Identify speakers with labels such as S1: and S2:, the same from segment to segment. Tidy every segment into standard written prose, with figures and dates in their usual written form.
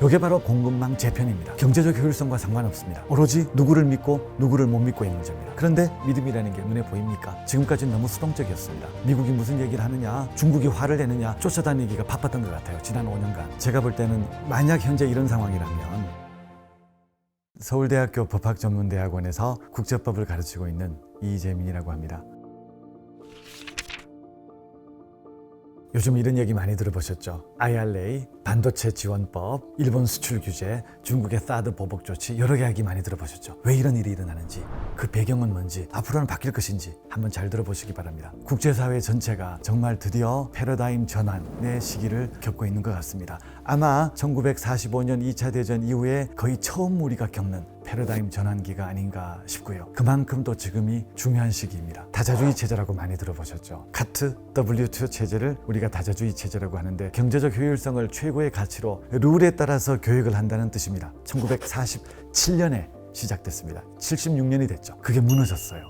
S1: 이게 바로 공급망 재편입니다. 경제적 효율성과 상관없습니다. 오로지 누구를 믿고 누구를 못 믿고의 문제입니다. 그런데 믿음이라는 게 눈에 보입니까? 지금까지는 너무 수동적이었습니다. 미국이 무슨 얘기를 하느냐, 중국이 화를 내느냐 쫓아다니기가 바빴던 것 같아요. 지난 5년간. 제가 볼 때는 만약 현재 이런 상황이라면 서울대학교 법학전문대학원에서 국제법을 가르치고 있는 이재민이라고 합니다. 요즘 이런 얘기 많이 들어보셨죠? IRA, 반도체 지원법, 일본 수출 규제, 중국의 사드 보복 조치 여러 개 얘기 많이 들어보셨죠? 왜 이런 일이 일어나는지, 그 배경은 뭔지, 앞으로는 바뀔 것인지 한번 잘 들어보시기 바랍니다. 국제사회 전체가 정말 드디어 패러다임 전환의 시기를 겪고 있는 것 같습니다. 아마 1945년 2차 대전 이후에 거의 처음 우리가 겪는 패러다임 전환기가 아닌가 싶고요. 그만큼 또 지금이 중요한 시기입니다. 다자주의 체제라고 많이 들어보셨죠? 카트 WTO 체제를 우리가 다자주의 체제라고 하는데 경제적 효율성을 최고의 가치로 룰에 따라서 교육을 한다는 뜻입니다. 1947년에 시작됐습니다. 76년이 됐죠. 그게 무너졌어요.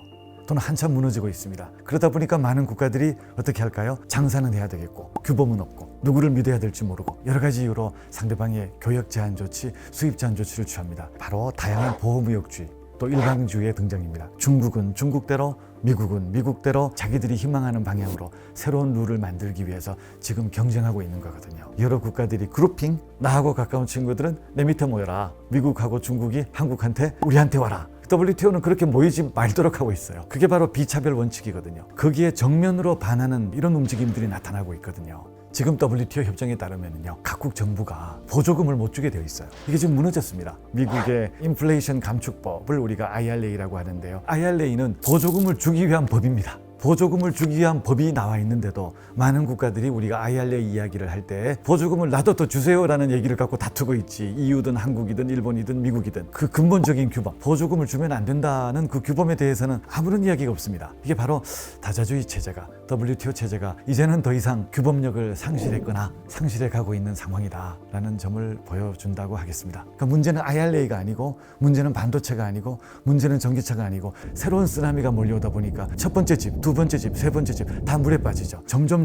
S1: 또는 한참 무너지고 있습니다. 그러다 보니까 많은 국가들이 어떻게 할까요? 장사는 해야 되겠고 규범은 없고 누구를 믿어야 될지 모르고 여러 가지 이유로 상대방의 교역 제한 조치, 수입 제한 조치를 취합니다. 바로 다양한 보호무역주의, 또 일방주의의 등장입니다. 중국은 중국대로, 미국은 미국대로 자기들이 희망하는 방향으로 새로운 룰을 만들기 위해서 지금 경쟁하고 있는 거거든요. 여러 국가들이 그룹핑, 나하고 가까운 친구들은 내 밑에 모여라. 미국하고 중국이 한국한테 우리한테 와라. WTO는 그렇게 모이지 말도록 하고 있어요. 그게 바로 비차별 원칙이거든요. 거기에 정면으로 반하는 이런 움직임들이 나타나고 있거든요. 지금 WTO 협정에 따르면요, 각국 정부가 보조금을 못 주게 되어 있어요. 이게 지금 무너졌습니다. 미국의 인플레이션 감축법을 우리가 IRA라고 하는데요. IRA는 보조금을 주기 위한 법입니다. 보조금을 주기 위한 법이 나와 있는데도 많은 국가들이 우리가 IRA 이야기를 할 때 보조금을 나도 더 주세요라는 얘기를 갖고 다투고 있지. EU든 한국이든 일본이든 미국이든 그 근본적인 규범, 보조금을 주면 안 된다는 그 규범에 대해서는 아무런 이야기가 없습니다. 이게 바로 다자주의 체제가, WTO 체제가 이제는 더 이상 규범력을 상실했거나 상실해 가고 있는 상황이다라는 점을 보여준다고 하겠습니다. 그러니까 문제는 IRA가 아니고, 문제는 반도체가 아니고, 문제는 전기차가 아니고 새로운 쓰나미가 몰려오다 보니까 첫 번째 집, 두 번째 집, 세 번째 집 다 물에 빠지죠. 점점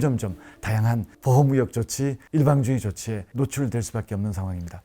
S1: 다양한 보호무역 조치, 일방주의 조치에 노출될 수밖에 없는 상황입니다.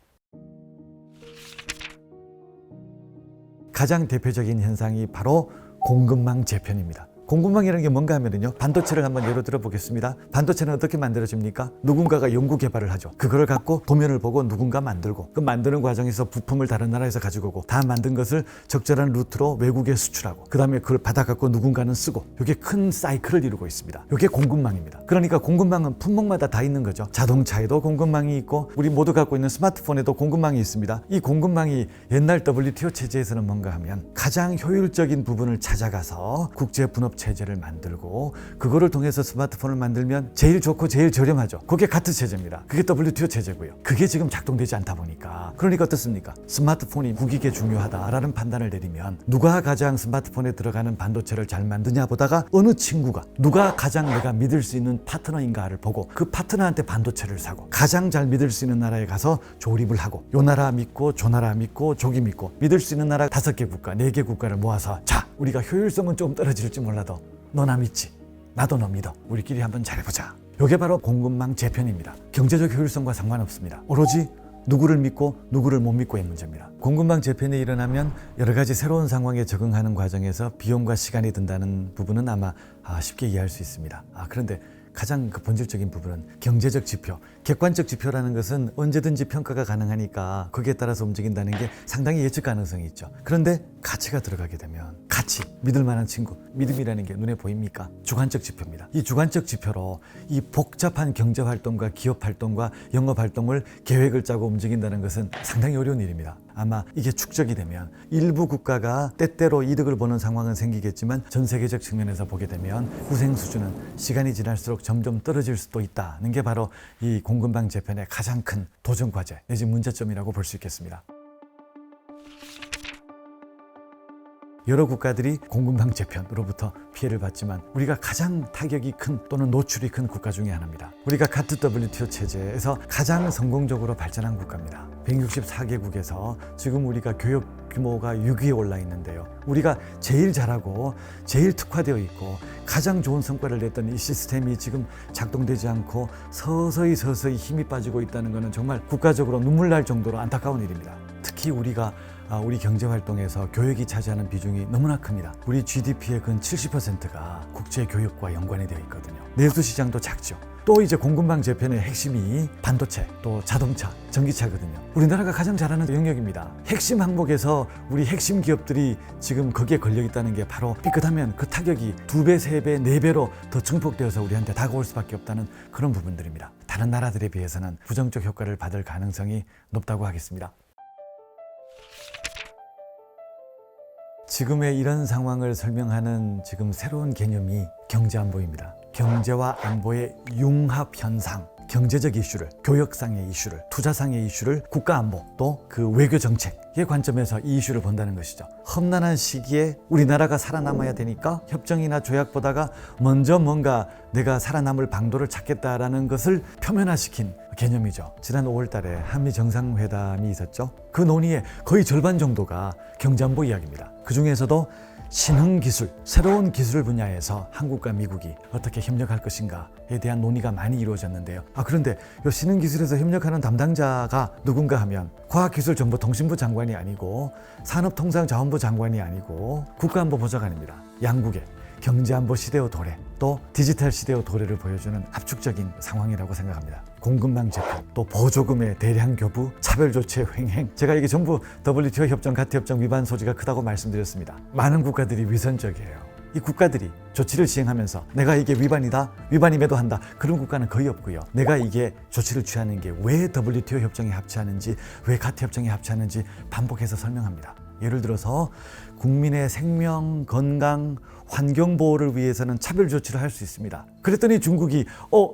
S1: 가장 대표적인 현상이 바로 공급망 재편입니다. 공급망이라는 게 뭔가 하면요, 반도체를 한번 예로 들어 보겠습니다. 반도체는 어떻게 만들어집니까? 누군가가 연구 개발을 하죠. 그거를 갖고 도면을 보고 누군가 만들고, 그 만드는 과정에서 부품을 다른 나라에서 가지고 오고, 다 만든 것을 적절한 루트로 외국에 수출하고, 그 다음에 그걸 받아 갖고 누군가는 쓰고, 이게 큰 사이클을 이루고 있습니다. 이게 공급망입니다. 그러니까 공급망은 품목마다 다 있는 거죠. 자동차에도 공급망이 있고, 우리 모두 갖고 있는 스마트폰에도 공급망이 있습니다. 이 공급망이 옛날 WTO 체제에서는 뭔가 하면 가장 효율적인 부분을 찾아가서 국제 분업 체제를 만들고, 그거를 통해서 스마트폰을 만들면 제일 좋고 제일 저렴하죠. 그게 카트 체제입니다. 그게 WTO 체제고요. 그게 지금 작동되지 않다 보니까, 그러니까 어떻습니까? 스마트폰이 국익에 중요하다라는 판단을 내리면 누가 가장 스마트폰에 들어가는 반도체를 잘 만드냐 보다가 어느 친구가 누가 가장 내가 믿을 수 있는 파트너인가를 보고 그 파트너한테 반도체를 사고, 가장 잘 믿을 수 있는 나라에 가서 조립을 하고, 요 나라 믿고 저 나라 믿고 저기 믿고, 믿을 수 있는 나라 5개 국가, 4개 국가를 모아서, 자, 우리가 효율성은 좀 떨어질지 몰라도 너 나 믿지? 나도 너 믿어. 우리끼리 한번 잘해보자. 이게 바로 공급망 재편입니다. 경제적 효율성과 상관없습니다. 오로지 누구를 믿고 누구를 못 믿고의 문제입니다. 공급망 재편이 일어나면 여러 가지 새로운 상황에 적응하는 과정에서 비용과 시간이 든다는 부분은 아마 쉽게 이해할 수 있습니다. 그런데 가장 그 본질적인 부분은 경제적 지표, 객관적 지표라는 것은 언제든지 평가가 가능하니까 거기에 따라서 움직인다는 게 상당히 예측 가능성이 있죠. 그런데 가치가 들어가게 되면, 가치, 믿을 만한 친구, 믿음이라는 게 눈에 보입니까? 주관적 지표입니다. 이 주관적 지표로 이 복잡한 경제활동과 기업활동과 영업활동을 계획을 짜고 움직인다는 것은 상당히 어려운 일입니다. 아마 이게 축적이 되면 일부 국가가 때때로 이득을 보는 상황은 생기겠지만, 전 세계적 측면에서 보게 되면 후생 수준은 시간이 지날수록 점점 떨어질 수도 있다는 게 바로 이 공급망 재편의 가장 큰 도전 과제 내지 문제점이라고 볼 수 있겠습니다. 여러 국가들이 공급망 재편으로부터 피해를 봤지만 우리가 가장 타격이 큰 또는 노출이 큰 국가 중에 하나입니다. 우리가 가트 WTO 체제에서 가장 성공적으로 발전한 국가입니다. 164개국에서 지금 우리가 교역 규모가 6위에 올라 있는데요. 우리가 제일 잘하고 제일 특화되어 있고 가장 좋은 성과를 냈던 이 시스템이 지금 작동되지 않고 서서히 힘이 빠지고 있다는 것은 정말 국가적으로 눈물 날 정도로 안타까운 일입니다. 특히 우리가 우리 경제활동에서 교육이 차지하는 비중이 너무나 큽니다. 우리 GDP의 근 70%가 국제교육과 연관이 되어 있거든요. 내수시장도 작죠. 또 이제 공급망 재편의 핵심이 반도체, 또 자동차, 전기차거든요. 우리나라가 가장 잘하는 영역입니다. 핵심 항목에서 우리 핵심 기업들이 지금 거기에 걸려 있다는 게 바로 삐끗하면 그 타격이 2배, 3배, 4배로 더 증폭되어서 우리한테 다가올 수밖에 없다는 그런 부분들입니다. 다른 나라들에 비해서는 부정적 효과를 받을 가능성이 높다고 하겠습니다. 지금의 이런 상황을 설명하는 지금 새로운 개념이 경제안보입니다. 경제와 안보의 융합 현상, 경제적 이슈를, 교역상의 이슈를, 투자상의 이슈를 국가안보 또 그 외교 정책의 관점에서 이 이슈를 본다는 것이죠. 험난한 시기에 우리나라가 살아남아야 되니까 협정이나 조약 보다가 먼저 뭔가 내가 살아남을 방도를 찾겠다라는 것을 표면화시킨 개념이죠. 지난 5월 달에 한미 정상회담이 있었죠. 그 논의의 거의 절반 정도가 경제안보 이야기입니다. 그 중에서도 신흥기술, 새로운 기술 분야에서 한국과 미국이 어떻게 협력할 것인가에 대한 논의가 많이 이루어졌는데요. 그런데 이 신흥기술에서 협력하는 담당자가 누군가 하면 과학기술정보통신부 장관이 아니고 산업통상자원부 장관이 아니고 국가안보보좌관입니다. 양국의 경제안보 시대의 도래, 또 디지털 시대의 도래를 보여주는 압축적인 상황이라고 생각합니다. 공급망 재편, 또 보조금의 대량 교부, 차별조치의 횡행. 제가 이게 전부 WTO 협정, 가트 협정 위반 소지가 크다고 말씀드렸습니다. 많은 국가들이 위선적이에요. 이 국가들이 조치를 시행하면서 내가 이게 위반임에도 한다. 그런 국가는 거의 없고요. 내가 이게 조치를 취하는 게 왜 WTO 협정에 합치하는지, 왜 가트 협정에 합치하는지 반복해서 설명합니다. 예를 들어서 국민의 생명, 건강, 환경 보호를 위해서는 차별 조치를 할 수 있습니다. 그랬더니 중국이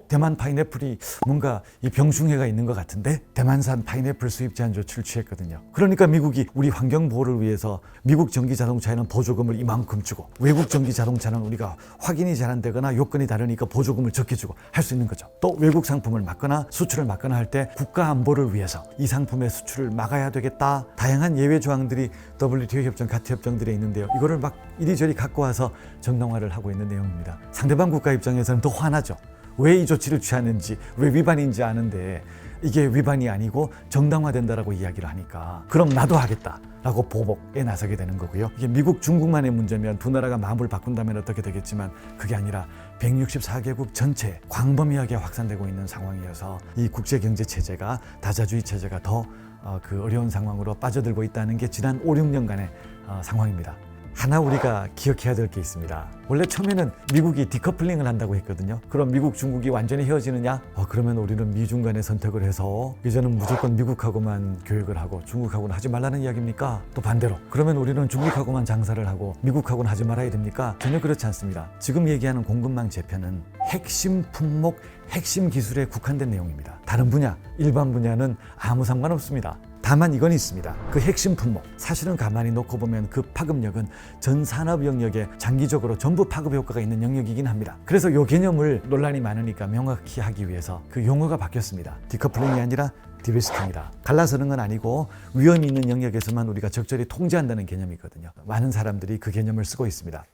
S1: 대만 파인애플이 뭔가 이 병충해가 있는 것 같은데 대만산 파인애플 수입 제한 조치를 취했거든요. 그러니까 미국이 우리 환경 보호를 위해서 미국 전기 자동차에는 보조금을 이만큼 주고 외국 전기 자동차는 우리가 확인이 잘 안 되거나 요건이 다르니까 보조금을 적게 주고 할 수 있는 거죠. 또 외국 상품을 막거나 수출을 막거나 할 때 국가 안보를 위해서 이 상품의 수출을 막아야 되겠다. 다양한 예외 조항들이 WTO 협정, 가트 협정들에 있는데요. 이거를 막 이리저리 갖고 와서 정당화를 하고 있는 내용입니다. 상대방 국가 입장에서는 더 화나죠. 왜 이 조치를 취하는지, 왜 위반인지 아는데 이게 위반이 아니고 정당화된다라고 이야기를 하니까 그럼 나도 하겠다라고 보복에 나서게 되는 거고요. 이게 미국, 중국만의 문제면 두 나라가 마음을 바꾼다면 어떻게 되겠지만 그게 아니라 164개국 전체에 광범위하게 확산되고 있는 상황이어서 이 국제경제체제가, 다자주의 체제가 더 그 어려운 상황으로 빠져들고 있다는 게 지난 5, 6년간의 상황입니다. 하나 우리가 기억해야 될 게 있습니다. 원래 처음에는 미국이 디커플링을 한다고 했거든요. 그럼 미국, 중국이 완전히 헤어지느냐? 그러면 우리는 미중 간의 선택을 해서 이제는 무조건 미국하고만 교역을 하고 중국하고는 하지 말라는 이야기입니까? 또 반대로 그러면 우리는 중국하고만 장사를 하고 미국하고는 하지 말아야 됩니까? 전혀 그렇지 않습니다. 지금 얘기하는 공급망 재편은 핵심 품목, 핵심 기술에 국한된 내용입니다. 다른 분야, 일반 분야는 아무 상관없습니다. 다만 이건 있습니다. 그 핵심 품목, 사실은 가만히 놓고 보면 그 파급력은 전 산업 영역에 장기적으로 전부 파급 효과가 있는 영역이긴 합니다. 그래서 이 개념을 논란이 많으니까 명확히 하기 위해서 그 용어가 바뀌었습니다. 디커플링이 아니라 디리스킹이다. 갈라서는 건 아니고 위험이 있는 영역에서만 우리가 적절히 통제한다는 개념이거든요. 많은 사람들이 그 개념을 쓰고 있습니다.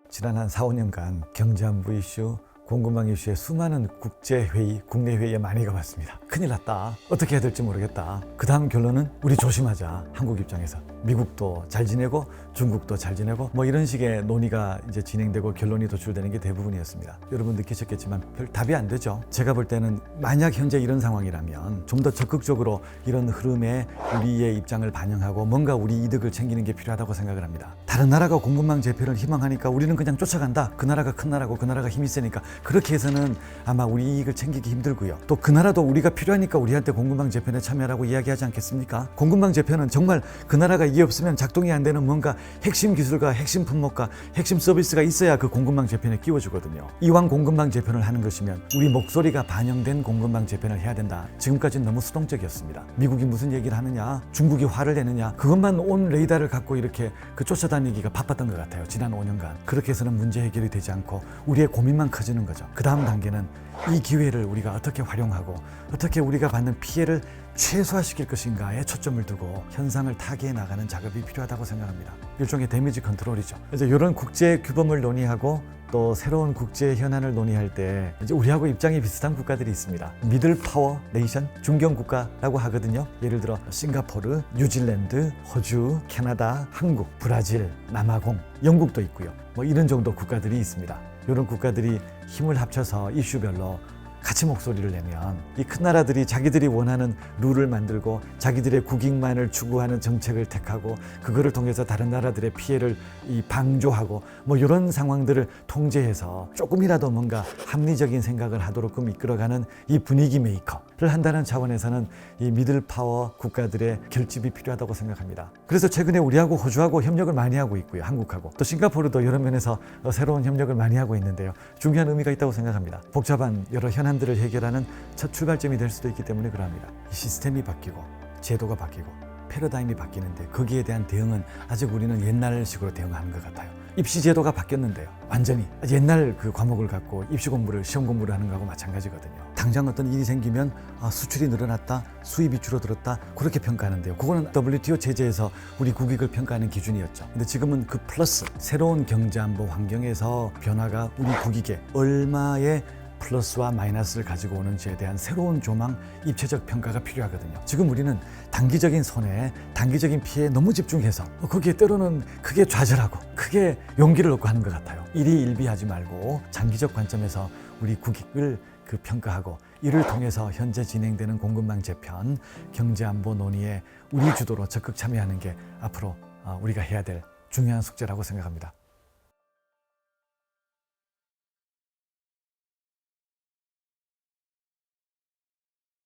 S1: 지난 한 4, 5년간 경제안보 이슈, 공급망 이슈에 수많은 국제회의, 국내 회의에 많이 가봤습니다. 큰일 났다. 어떻게 해야 될지 모르겠다. 그 다음 결론은 우리 조심하자. 한국 입장에서. 미국도 잘 지내고 중국도 잘 지내고 뭐 이런 식의 논의가 이제 진행되고 결론이 도출되는 게 대부분이었습니다. 여러분 느끼셨겠지만 별 답이 안 되죠. 제가 볼 때는 만약 현재 이런 상황이라면 좀 더 적극적으로 이런 흐름에 우리의 입장을 반영하고 뭔가 우리 이득을 챙기는 게 필요하다고 생각을 합니다. 다른 나라가 공급망 재편을 희망하니까 우리는 그냥 쫓아간다. 그 나라가 큰 나라고 그 나라가 힘이 세니까 그렇게 해서는 아마 우리 이익을 챙기기 힘들고요. 또 그 나라도 우리가 필요하니까 우리한테 공급망 재편에 참여하라고 이야기하지 않겠습니까? 공급망 재편은 정말 그 나라가 이게 이게 없으면 작동이 안 되는 뭔가 핵심 기술과 핵심 품목과 핵심 서비스가 있어야 그 공급망 재편에 끼워주거든요. 이왕 공급망 재편을 하는 것이면 우리 목소리가 반영된 공급망 재편을 해야 된다. 지금까지는 너무 수동적이었습니다. 미국이 무슨 얘기를 하느냐, 중국이 화를 내느냐, 그것만 온 레이더를 갖고 이렇게 쫓아다니기가 바빴던 것 같아요. 지난 5년간. 그렇게 해서는 문제 해결이 되지 않고 우리의 고민만 커지는 거죠. 그 다음 단계는 이 기회를 우리가 어떻게 활용하고 어떻게 우리가 받는 피해를 최소화시킬 것인가에 초점을 두고 현상을 타개해 나가는 작업이 필요하다고 생각합니다. 일종의 데미지 컨트롤이죠. 이제 이런 국제 규범을 논의하고 또 새로운 국제 현안을 논의할 때 이제 우리하고 입장이 비슷한 국가들이 있습니다. 미들 파워 네이션, 중견 국가라고 하거든요. 예를 들어 싱가포르, 뉴질랜드, 호주, 캐나다, 한국, 브라질, 남아공, 영국도 있고요. 뭐 이런 정도 국가들이 있습니다. 이런 국가들이 힘을 합쳐서 이슈별로 같이 목소리를 내면 이 큰 나라들이 자기들이 원하는 룰을 만들고 자기들의 국익만을 추구하는 정책을 택하고 그거를 통해서 다른 나라들의 피해를 방조하고 뭐 이런 상황들을 통제해서 조금이라도 뭔가 합리적인 생각을 하도록끔 이끌어가는 이 분위기 메이커를 한다는 차원에서는 이 미들 파워 국가들의 결집이 필요하다고 생각합니다. 그래서 최근에 우리하고 호주하고 협력을 많이 하고 있고요. 한국하고 또 싱가포르도 여러 면에서 새로운 협력을 많이 하고 있는데요. 중요한 의미가 있다고 생각합니다. 복잡한 여러 현안들을 해결하는 첫 출발점이 될 수도 있기 때문에 그러합니다. 이 시스템이 바뀌고 제도가 바뀌고 패러다임이 바뀌는데 거기에 대한 대응은 아직 우리는 옛날식으로 대응하는 것 같아요. 입시 제도가 바뀌었는데요. 완전히 옛날 그 과목을 갖고 입시 공부를 시험 공부를 하는 거하고 마찬가지거든요. 당장 어떤 일이 생기면 수출이 늘어났다, 수입이 줄어들었다 그렇게 평가하는데요. 그거는 WTO 제재에서 우리 국익을 평가하는 기준이었죠. 근데 지금은 그 플러스 새로운 경제안보 환경에서 변화가 우리 국익에 얼마의 플러스와 마이너스를 가지고 오는지에 대한 새로운 조망, 입체적 평가가 필요하거든요. 지금 우리는 단기적인 손해, 단기적인 피해에 너무 집중해서 거기에 때로는 크게 좌절하고 크게 용기를 얻고 하는 것 같아요. 일희일비하지 말고 장기적 관점에서 우리 국익을 평가하고 이를 통해서 현재 진행되는 공급망 재편, 경제안보 논의에 우리 주도로 적극 참여하는 게 앞으로 우리가 해야 될 중요한 숙제라고 생각합니다.